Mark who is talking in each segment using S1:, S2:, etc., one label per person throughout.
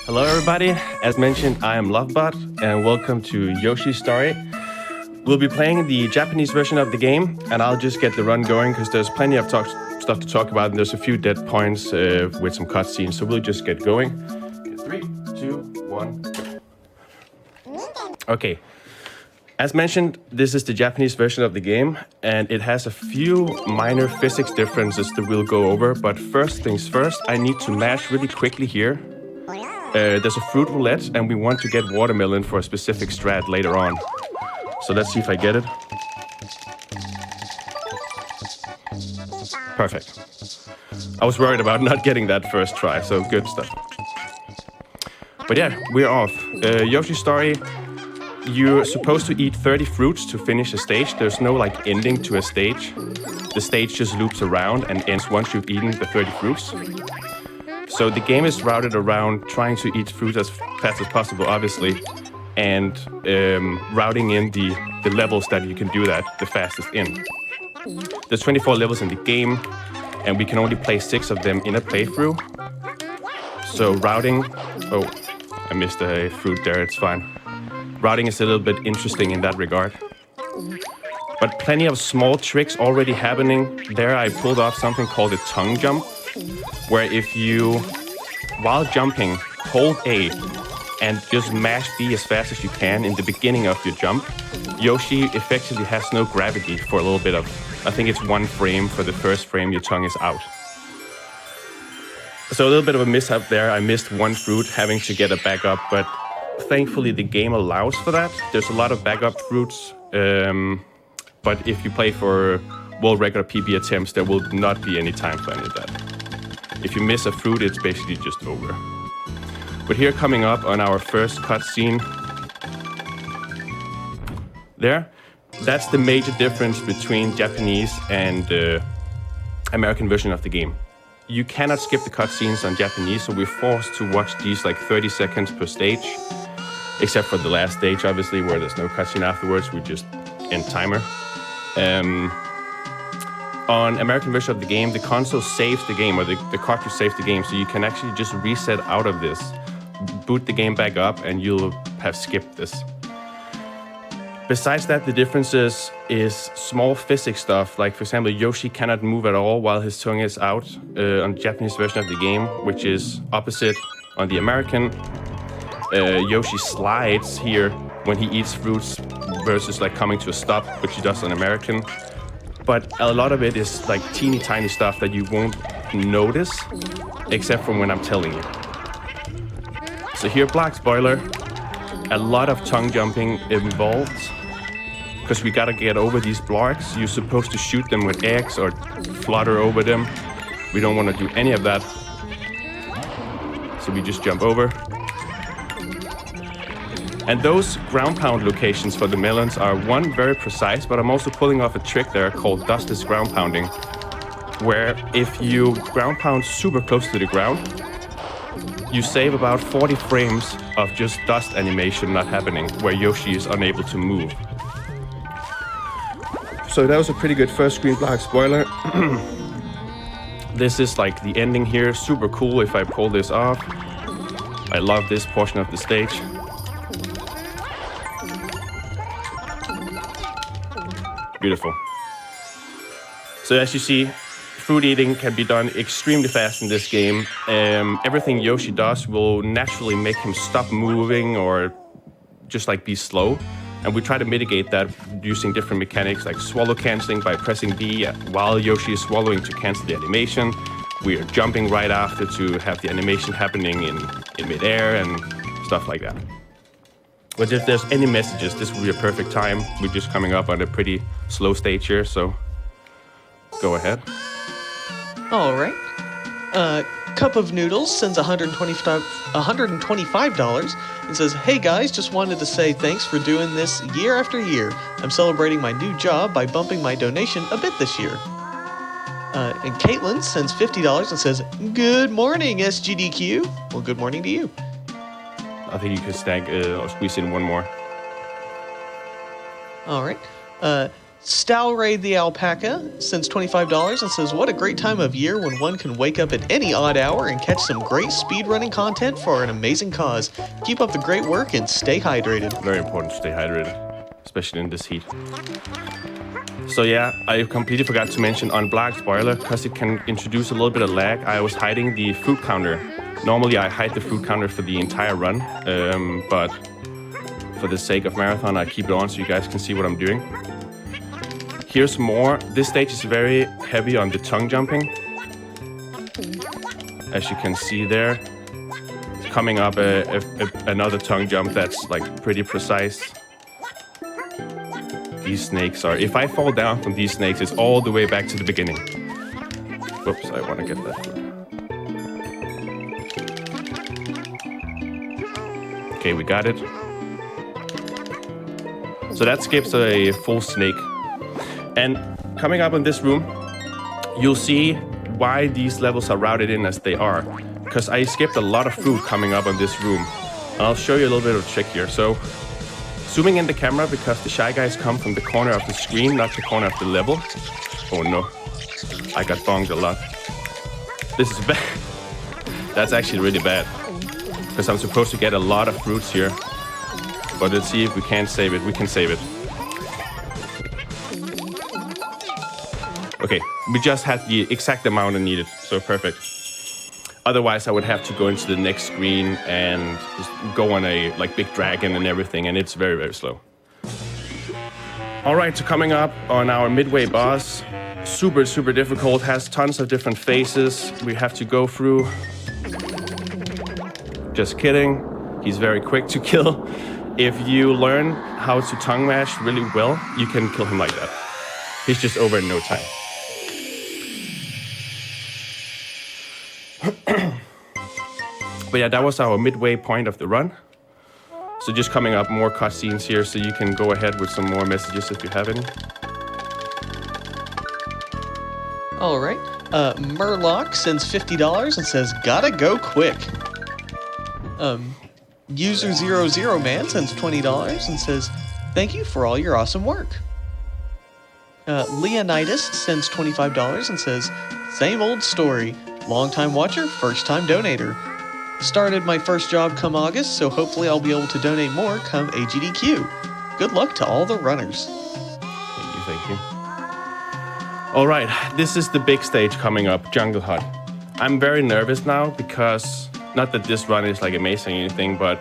S1: Hello everybody, as mentioned I am LoveBot and welcome to Yoshi's Story. We'll be playing the Japanese version of the game and I'll just get the run going because there's plenty of stuff to talk about and there's a few dead points with some cutscenes, so we'll just get going. 3, 2, 1, go. Okay, as mentioned, this is the Japanese version of the game and it has a few minor physics differences that we'll go over, but first things first, I need to mash really quickly here. There's a fruit roulette, and we want to get watermelon for a specific strat later on. So let's see if I get it. Perfect. I was worried about not getting that first try, so good stuff. But yeah, we're off. Yoshi's Story, you're supposed to eat 30 fruits to finish a stage. There's no like ending to a stage. The stage just loops around and ends once you've eaten the 30 fruits. So the game is routed around trying to eat fruit as fast as possible, obviously, and routing in the levels that you can do that the fastest in. There's 24 levels in the game, and we can only play 6 of them in a playthrough. So routing... Oh, I missed a fruit there, it's fine. Routing is a little bit interesting in that regard. But plenty of small tricks already happening. There I pulled off something called a tongue jump, where if you, while jumping, hold A and just mash B as fast as you can in the beginning of your jump, Yoshi effectively has no gravity for a little bit of, I think it's 1 frame for the first frame your tongue is out. So a little bit of a mishap there. I missed 1 fruit, having to get a backup, but thankfully the game allows for that. There's a lot of backup fruits, but if you play for world record PB attempts, there will not be any time for any of that. If you miss a fruit, it's basically just over. But here coming up on our first cutscene, there, that's the major difference between Japanese and American version of the game. You cannot skip the cutscenes on Japanese, so we're forced to watch these like 30 seconds per stage, except for the last stage, obviously, where there's no cutscene afterwards. We just end timer. On American version of the game, the console saves the game, or the cartridge saves the game, so you can actually just reset out of this, boot the game back up, and you'll have skipped this. Besides that, the differences is small physics stuff, like for example, Yoshi cannot move at all while his tongue is out on the Japanese version of the game, which is opposite on the American. Yoshi slides here when he eats fruits versus like coming to a stop, which he does on American. But a lot of it is like teeny tiny stuff that you won't notice, except from when I'm telling you. So here, black spoiler, a lot of tongue jumping involved, because we gotta get over these blocks. You're supposed to shoot them with eggs or flutter over them. We don't want to do any of that. So we just jump over. And those ground pound locations for the melons are, one, very precise, but I'm also pulling off a trick there called dustless ground pounding, where if you ground pound super close to the ground, you save about 40 frames of just dust animation not happening, where Yoshi is unable to move. So that was a pretty good first screen black spoiler. This is like the ending here, super cool if I pull this off. I love this portion of the stage. Beautiful. So as you see, fruit eating can be done extremely fast in this game. Everything Yoshi does will naturally make him stop moving or just like be slow. And we try to mitigate that using different mechanics like swallow canceling by pressing B while Yoshi is swallowing to cancel the animation. We are jumping right after to have the animation happening in midair and stuff like that. But if there's any messages, this will be a perfect time. We're just coming up on a pretty slow stage here, so go ahead.
S2: All right. Cup of Noodles sends $125 and says, "Hey guys, just wanted to say thanks for doing this year after year. I'm celebrating my new job by bumping my donation a bit this year." And Caitlin sends $50 and says, "Good morning, SGDQ." Well, good morning to you.
S1: I think you could snag or squeeze in one more.
S2: All right. Stalray the Alpaca sends $25 and says, what a great time of year when one can wake up at any odd hour and catch some great speedrunning content for an amazing cause. Keep up the great work and stay hydrated.
S1: Very important to stay hydrated, especially in this heat. So yeah, I completely forgot to mention unblocked spoiler because it can introduce a little bit of lag. I was hiding the fruit counter. Normally I hide the fruit counter for the entire run, but for the sake of marathon, I keep it on so you guys can see what I'm doing. Here's more. This stage is very heavy on the tongue jumping. As you can see there, it's coming up another tongue jump that's like pretty precise. These snakes are, if I fall down from these snakes, it's all the way back to the beginning. Whoops, I want to get that food. Okay, we got it. So that skips a full snake. And coming up in this room, you'll see why these levels are routed in as they are. Because I skipped a lot of food coming up in this room. And I'll show you a little bit of a trick here. So, zooming in the camera because the Shy Guys come from the corner of the screen, not the corner of the level. Oh no, I got bonged a lot. This is bad. That's actually really bad. Because I'm supposed to get a lot of fruits here. But let's see if we can save it. We can save it. Okay, we just had the exact amount I needed, so perfect. Otherwise, I would have to go into the next screen and just go on a big dragon and everything, and it's very, very slow. All right, so coming up on our midway boss, super, super difficult, has tons of different phases we have to go through. Just kidding, he's very quick to kill. If you learn how to tongue mash really well, you can kill him like that. He's just over in no time. But yeah, that was our midway point of the run. So just coming up more cutscenes here, so you can go ahead with some more messages if you have any.
S2: All right. Murloc sends $50 and says, gotta go quick. User00Man sends $20 and says, thank you for all your awesome work. Leonidas sends $25 and says, same old story. Long-time watcher, first-time donator. Started my first job come August, so hopefully I'll be able to donate more come AGDQ. Good luck to all the runners.
S1: Thank you. All right, this is the big stage coming up, Jungle Hut. I'm very nervous now because, not that this run is amazing or anything, but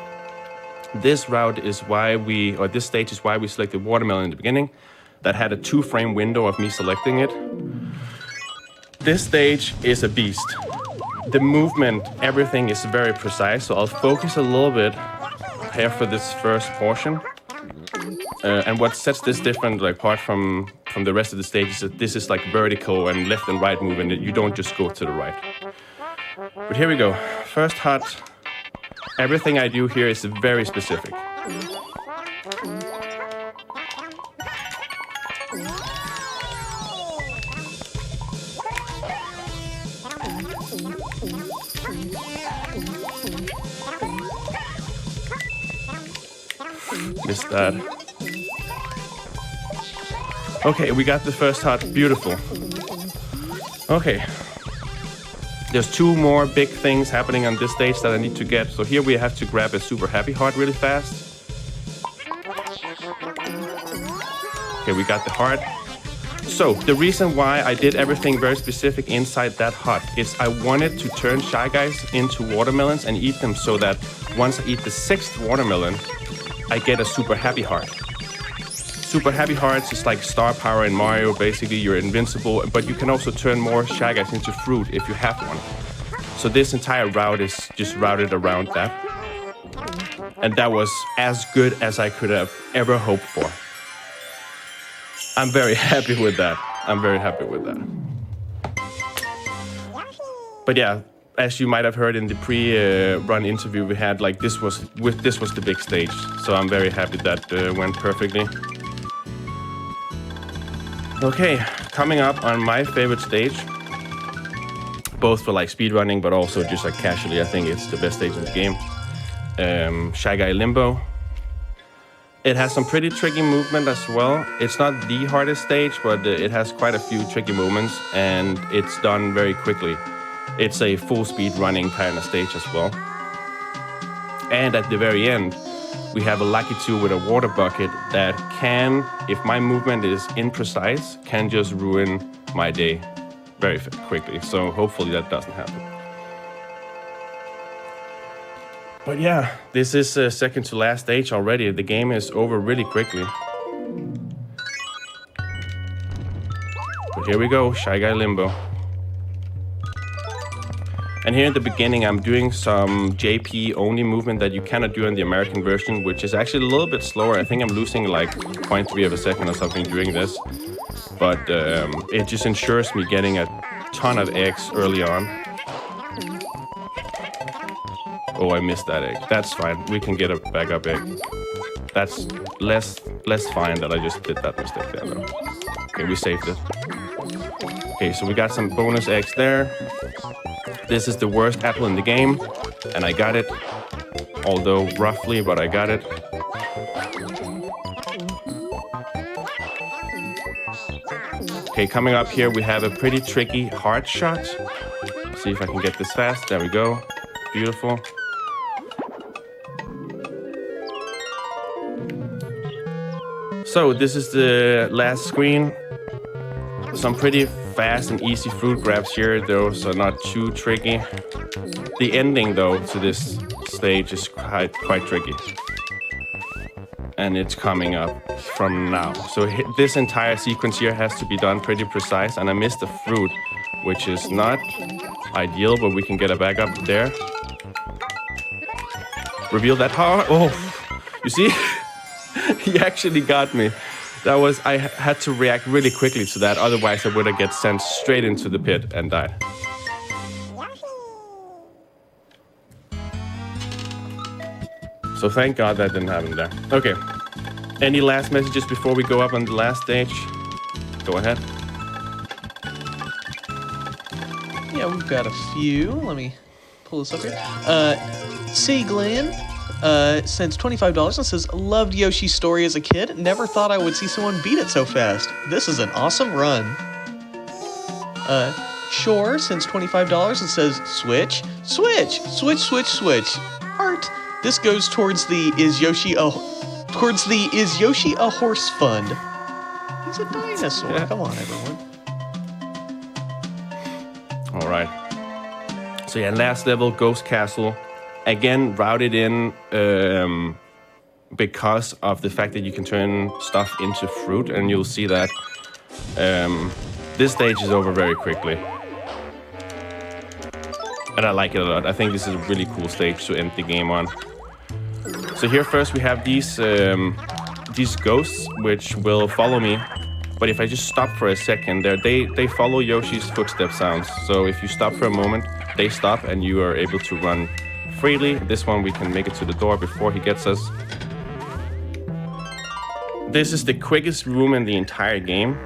S1: this route is why this stage is why we selected Watermelon in the beginning. That had a 2-frame window of me selecting it. This stage is a beast. The movement, everything is very precise, so I'll focus a little bit here for this first portion. And what sets this different apart from the rest of the stage is that this is vertical and left and right movement. You don't just go to the right. But here we go. First hut. Everything I do here is very specific. Missed that. Okay, we got the first hut. Beautiful. Okay. There's 2 more big things happening on this stage that I need to get. So here we have to grab a super happy heart really fast. Okay, we got the heart. So the reason why I did everything very specific inside that hut is I wanted to turn Shy Guys into watermelons and eat them so that once I eat the 6th watermelon, I get a super happy heart. Super happy hearts is like star power in Mario. Basically, you're invincible, but you can also turn more Shy Guys into fruit if you have one. So this entire route is just routed around that. And that was as good as I could have ever hoped for. I'm very happy with that. But yeah, as you might have heard in the pre-run interview we had, this was the big stage. So I'm very happy that went perfectly. Okay, coming up on my favorite stage, both for speedrunning, but also just casually, I think it's the best stage in the game. Shy Guy Limbo. It has some pretty tricky movement as well. It's not the hardest stage, but it has quite a few tricky movements, and it's done very quickly. It's a full speed running kind of stage as well. And at the very end, we have a Lucky 2 with a water bucket that can, if my movement is imprecise, can just ruin my day very quickly. So hopefully that doesn't happen. But yeah, this is second to last stage already. The game is over really quickly. But here we go, Shy Guy Limbo. And here in the beginning, I'm doing some JP only movement that you cannot do in the American version, which is actually a little bit slower. I think I'm losing like 0.3 of a second or something doing this. But it just ensures me getting a ton of eggs early on. Oh, I missed that egg. That's fine. We can get a backup egg. That's less fine that I just did that mistake there, though. Okay, we saved it. Okay, so we got some bonus eggs there. This is the worst apple in the game, and I got it. Although roughly, but I got it. Okay, coming up here, we have a pretty tricky hard shot. Let's see if I can get this fast. There we go. Beautiful. So this is the last screen. Some pretty fast and easy fruit grabs here. Those are not too tricky. The ending, though, to this stage is quite tricky. And it's coming up from now. So this entire sequence here has to be done pretty precise. And I missed the fruit, which is not ideal, but we can get a backup there. Reveal that heart. Oh, you see? He actually got me. I had to react really quickly to that, otherwise I would have get sent straight into the pit and died. So thank God that didn't happen there. Okay. Any last messages before we go up on the last stage? Go ahead.
S2: Yeah, we've got a few. Let me pull this up here. C. Glenn sends $25 and says, loved Yoshi's story as a kid. Never thought I would see someone beat it so fast. This is an awesome run. Shore sends $25 and says, switch, switch, switch, switch, switch. Heart. This goes towards the Is Yoshi a Horse Fund. He's a dinosaur. Yeah. Come on, everyone.
S1: All right. So yeah, last level, Ghost Castle. Again, routed in because of the fact that you can turn stuff into fruit, and you'll see that this stage is over very quickly. And I like it a lot. I think this is a really cool stage to end the game on. So here first we have these ghosts, which will follow me. But if I just stop for a second, they follow Yoshi's footstep sounds. So if you stop for a moment, they stop and you are able to run freely. This one we can make it to the door before he gets us. This is the quickest room in the entire game,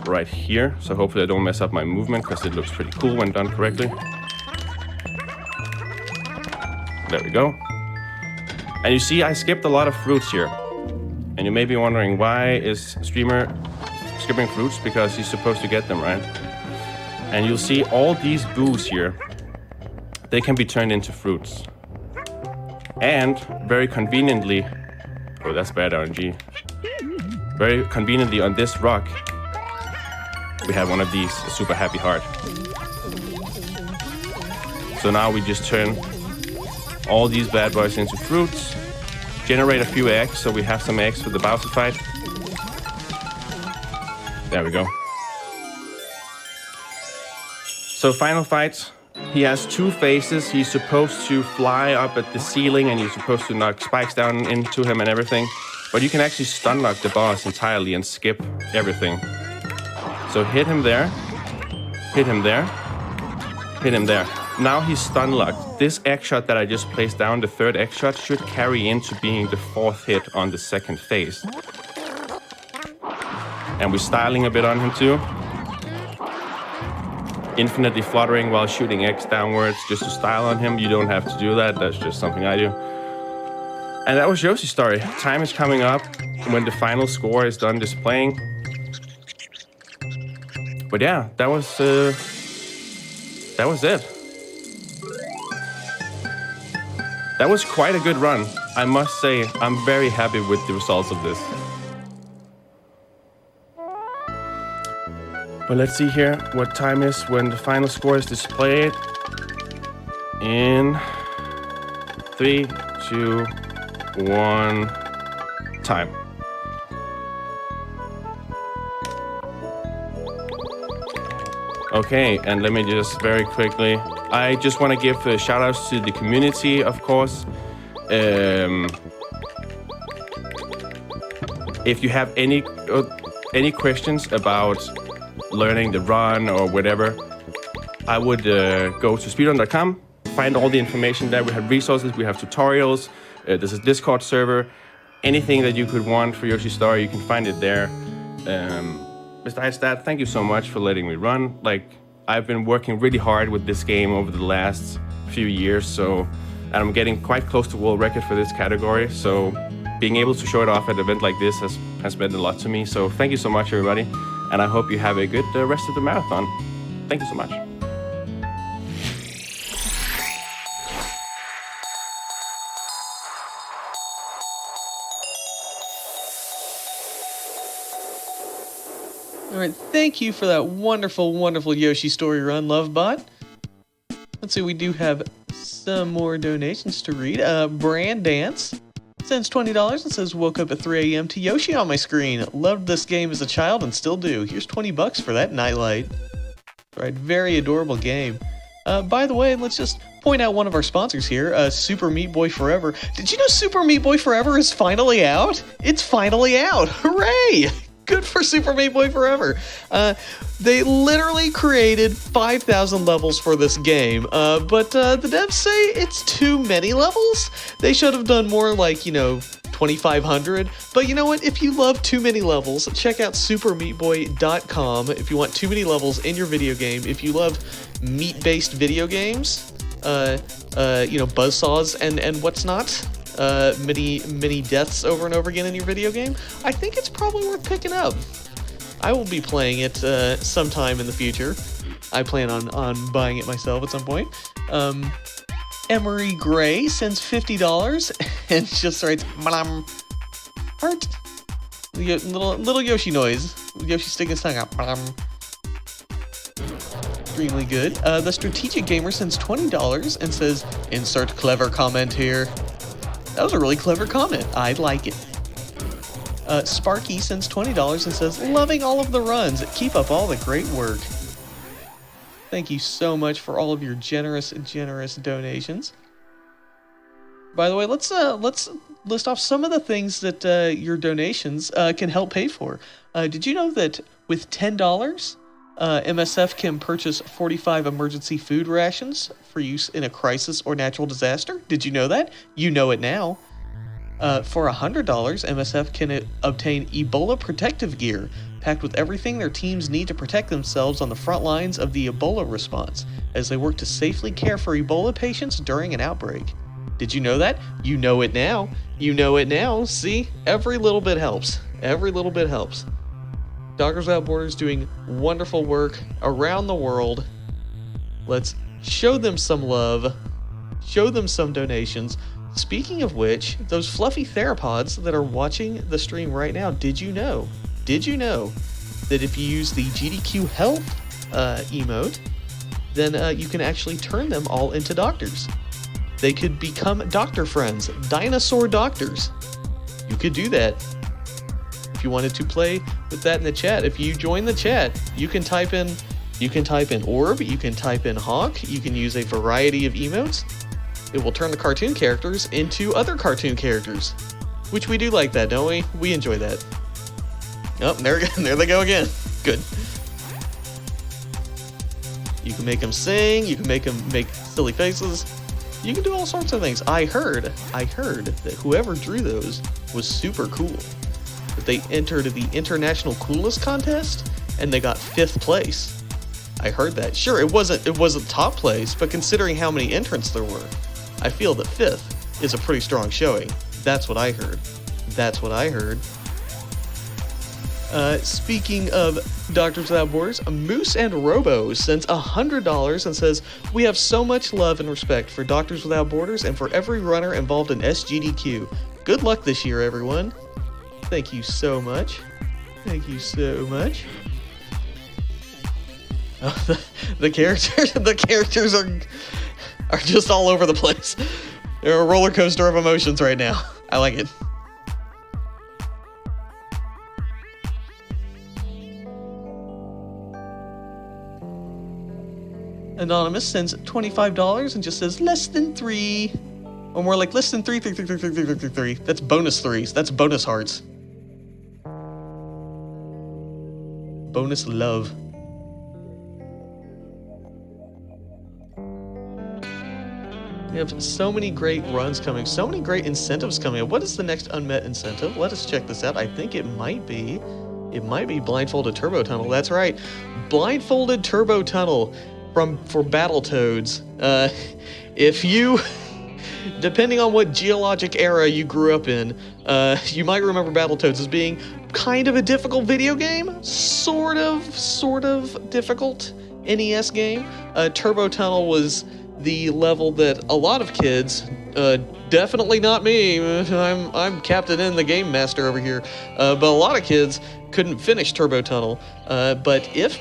S1: right here. So hopefully I don't mess up my movement because it looks pretty cool when done correctly. There we go. And you see I skipped a lot of fruits here. And you may be wondering, why is Streamer skipping fruits? Because he's supposed to get them, right? And you'll see all these boos here. They can be turned into fruits. And very conveniently, oh, that's bad RNG. Very conveniently on this rock, we have one of these, a super happy heart. So now we just turn all these bad boys into fruits, generate a few eggs, so we have some eggs for the Bowser fight. There we go. So final fight. He has two phases. He's supposed to fly up at the ceiling and you're supposed to knock spikes down into him and everything. But you can actually stun lock the boss entirely and skip everything. So hit him there, hit him there, hit him there. Now he's stun locked. This egg shot that I just placed down, the third egg shot, should carry into being the fourth hit on the second phase. And we're styling a bit on him too. Infinitely fluttering while shooting eggs downwards just to style on him. You don't have to do that. That's just something I do. And that was Yoshi's story. Time is coming up when the final score is done displaying. But yeah, that was it. That was quite a good run. I must say, I'm very happy with the results of this. But let's see here what time is when the final score is displayed. In 3, 2, 1, time. Okay, and let me just very quickly, I just want to give shout outs to the community, of course. If you have any questions about learning the run or whatever, I would go to speedrun.com, find all the information there. We have resources, we have tutorials, there's a Discord server, anything that you could want for Yoshi's Story, you can find it there. Besides that, thank you so much for letting me run. Like, I've been working really hard with this game over the last few years, and I'm getting quite close to world record for this category, so being able to show it off at an event like this has meant a lot to me. So thank you so much, everybody, and I hope you have a good rest of the marathon. Thank you so much.
S2: All right, thank you for that wonderful, wonderful Yoshi story run, LoveBot. Let's see, we do have some more donations to read. Brand Dance sends $20 and says, woke up at 3 a.m. to Yoshi on my screen. Loved this game as a child and still do. Here's $20 for that nightlight. Right, very adorable game. By the way, let's just point out one of our sponsors here, Super Meat Boy Forever. Did you know Super Meat Boy Forever is finally out? It's finally out. Hooray! Good for Super Meat Boy Forever. They literally created 5,000 levels for this game, but the devs say it's too many levels. They should have done more like, 2,500. But you know what? If you love too many levels, check out supermeatboy.com if you want too many levels in your video game. If you love meat-based video games, buzzsaws and what's not, many deaths over and over again in your video game, I think it's probably worth picking up. I will be playing it sometime in the future. I plan on buying it myself at some point. Emery Gray sends $50 and just writes heart. Little Yoshi noise. Yoshi sticking his tongue out. Extremely good. The Strategic Gamer sends $20 and says, insert clever comment here. That was a really clever comment. I like it. Sparky sends $20 and says, loving all of the runs. Keep up all the great work. Thank you so much for all of your generous donations. By the way, let's list off some of the things that your donations can help pay for. Did you know that with $10, MSF can purchase 45 emergency food rations for use in a crisis or natural disaster? Did you know that? You know it now. For $100, MSF can obtain Ebola protective gear, packed with everything their teams need to protect themselves on the front lines of the Ebola response, as they work to safely care for Ebola patients during an outbreak. Did you know that? You know it now. You know it now. See? Every little bit helps. Every little bit helps. Doctors Without Borders doing wonderful work around the world. Let's show them some love. Show them some donations. Speaking of which, those fluffy theropods that are watching the stream right now, did you know that if you use the GDQ Health emote, then you can actually turn them all into doctors. They could become doctor friends, dinosaur doctors. You could do that. If you wanted to play with that in the chat, if you join the chat, you can type in orb, you can type in honk, you can use a variety of emotes. It will turn the cartoon characters into other cartoon characters, which we do like that, don't we? We enjoy that. Oh, there they go again. Good. You can make them sing, you can make them make silly faces. You can do all sorts of things. I heard that whoever drew those was super cool. That they entered the International Coolest Contest and they got 5th place. I heard that. Sure, it wasn't top place, but considering how many entrants there were, I feel that 5th is a pretty strong showing. That's what I heard. That's what I heard. Speaking of Doctors Without Borders, Moose and Robo sends $100 and says, "We have so much love and respect for Doctors Without Borders and for every runner involved in SGDQ. Good luck this year, everyone." Thank you so much. Thank you so much. Oh, the characters are just all over the place. They're a roller coaster of emotions right now. I like it. Anonymous sends $25 and just says less than 3. Or more like less than 3. That's bonus 3s. That's bonus hearts. Bonus love. We have so many great runs coming, so many great incentives coming up. What is the next unmet incentive? Let us check this out. I think it might be Blindfolded Turbo Tunnel. That's right. Blindfolded Turbo Tunnel for Battletoads. If you, depending on what geologic era you grew up in, you might remember Battletoads as being kind of a difficult video game. Sort of difficult NES game. Turbo Tunnel was the level that a lot of kids, definitely not me, I'm Captain N, the Game Master over here, but a lot of kids couldn't finish Turbo Tunnel, but if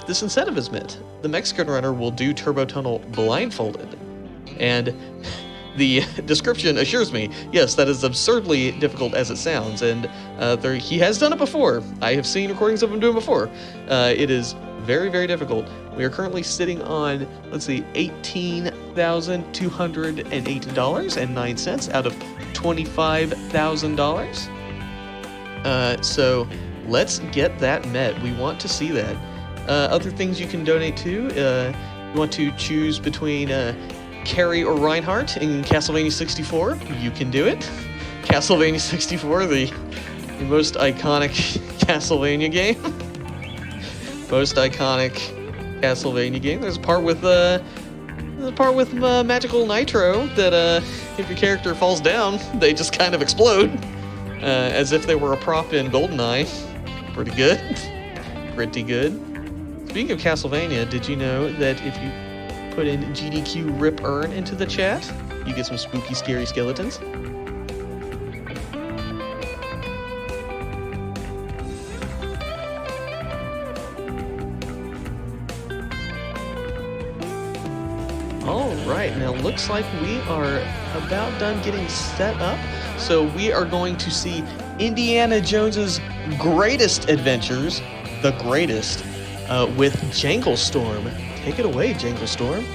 S2: this incentive is met, the Mexican runner will do Turbo Tunnel blindfolded. And the description assures me, yes, that is absurdly difficult as it sounds, and he has done it before. I have seen recordings of him doing it before. It is very, very difficult. We are currently sitting on, let's see, $18,208.09 out of $25,000. So let's get that met. We want to see that. Other things you can donate to, you want to choose between Carrie or Reinhardt in Castlevania 64, you can do it. Castlevania 64, the most iconic Castlevania game. Most iconic Castlevania game. There's a part with Magical Nitro that if your character falls down, they just kind of explode, as if they were a prop in GoldenEye. Pretty good. Pretty good. Speaking of Castlevania, did you know that if you put in GDQ Rip Earn into the chat, you get some spooky, scary skeletons? Alright, now looks like we are about done getting set up. So we are going to see Indiana Jones's greatest adventures, the greatest, with Jangle Storm. Take it away, Jangle Storm.